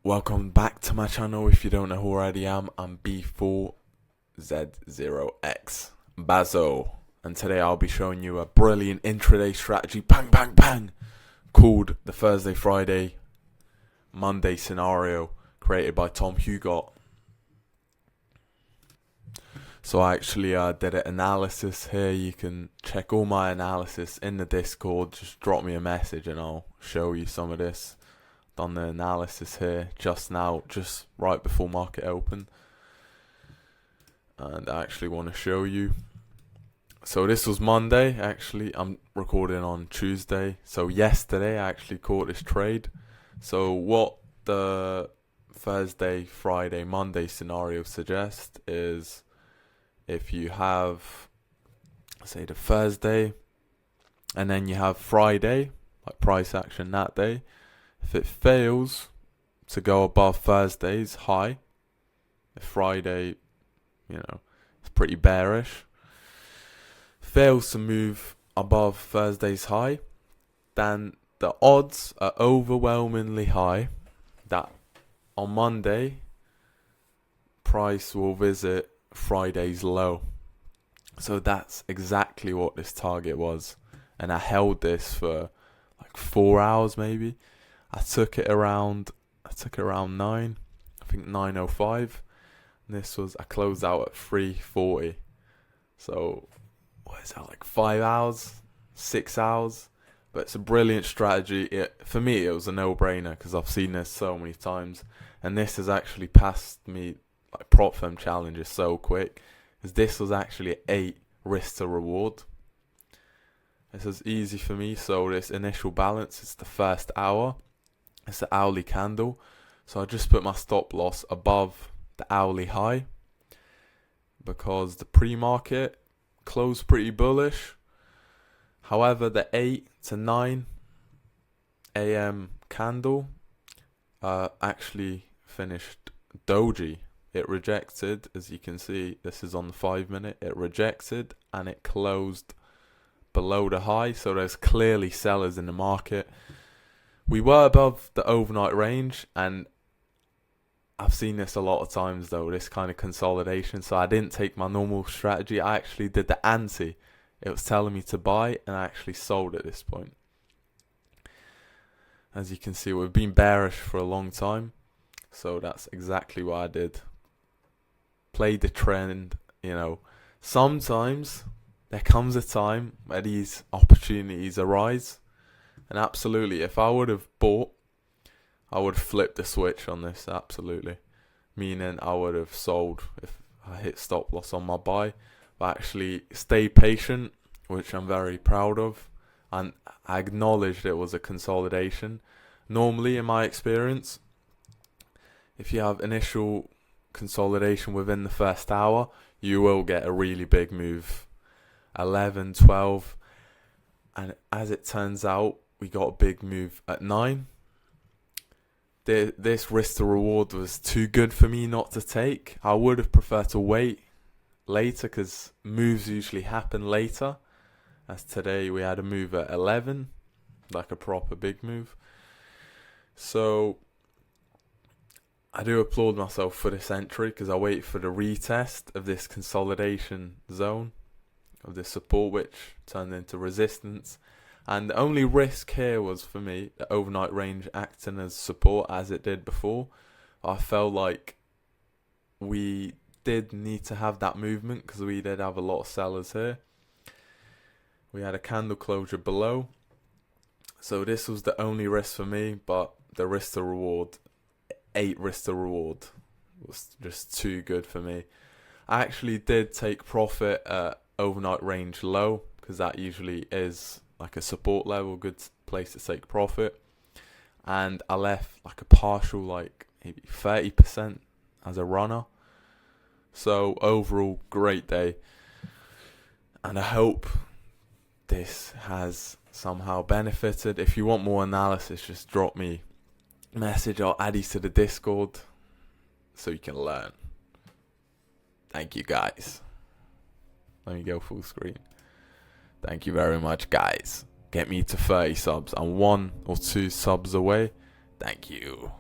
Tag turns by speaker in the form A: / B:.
A: Welcome back to my channel. If you don't know who I already am, I'm B4Z0X Bazo, and today I'll be showing you a brilliant intraday strategy, bang bang bang, called the Thursday, Friday, Monday scenario, created by Tom Hugot. So I actually did an analysis here. You can check all my analysis in the Discord. Just drop me a message and I'll show you some of this. Done the analysis here just now, just right before market open, and I actually want to show you. So this was Monday. Actually, I'm recording on Tuesday. So yesterday I actually caught this trade. So what the Thursday, Friday, Monday scenario suggests is, if you have, say, the Thursday and then you have Friday, like price action that day, if it fails to go above Thursday's high, if Friday, it's pretty bearish, fails to move above Thursday's high, then the odds are overwhelmingly high that on Monday, price will visit Friday's low. So that's exactly what this target was. And I held this for like 4 hours maybe. I took it around 9, I think 9:05. This was, I closed out at 3:40. So what is that, like 5 hours, 6 hours? But it's a brilliant strategy. For me, it was a no-brainer because I've seen this so many times, and this has actually passed me like prop firm challenges so quick, because this was actually 8 risk to reward. This is easy for me. So this initial balance is the first hour. It's the hourly candle, so I just put my stop loss above the hourly high because the pre-market closed pretty bullish. However, the 8 to 9 a.m. candle actually finished doji. It rejected, as you can see, this is on the 5-minute, it rejected and it closed below the high, so there's clearly sellers in the market. We were above the overnight range, and I've seen this a lot of times though, this kind of consolidation, so I didn't take my normal strategy. I actually did the anti. It was telling me to buy, and I actually sold at this point. As you can see, we've been bearish for a long time, so that's exactly what I did. Played the trend. Sometimes there comes a time where these opportunities arise. And absolutely, if I would have bought, I would flip the switch on this, absolutely. Meaning I would have sold if I hit stop loss on my buy. But actually stayed patient, which I'm very proud of. And I acknowledged it was a consolidation. Normally, in my experience, if you have initial consolidation within the first hour, you will get a really big move. 11, 12. And as it turns out, we got a big move at 9. This risk to reward was too good for me not to take. I would have preferred to wait later, because moves usually happen later. As today we had a move at 11, like a proper big move. So I do applaud myself for this entry, because I waited for the retest of this consolidation zone, of this support, which turned into resistance. And the only risk here was, for me, the overnight range acting as support as it did before. I felt like we did need to have that movement, because we did have a lot of sellers here. We had a candle closure below, so this was the only risk for me. But the risk to reward, 8 risk to reward, was just too good for me. I actually did take profit at overnight range low, because that usually is like a support level, good place to take profit. And I left like a partial, like maybe 30% as a runner. So overall, great day, and I hope this has somehow benefited. If you want more analysis, just drop me a message. I'll add you to the Discord so you can learn. Thank you, guys. Let me go full screen. Thank you very much, guys. Get me to 30 subs. I'm 1 or 2 subs away. Thank you.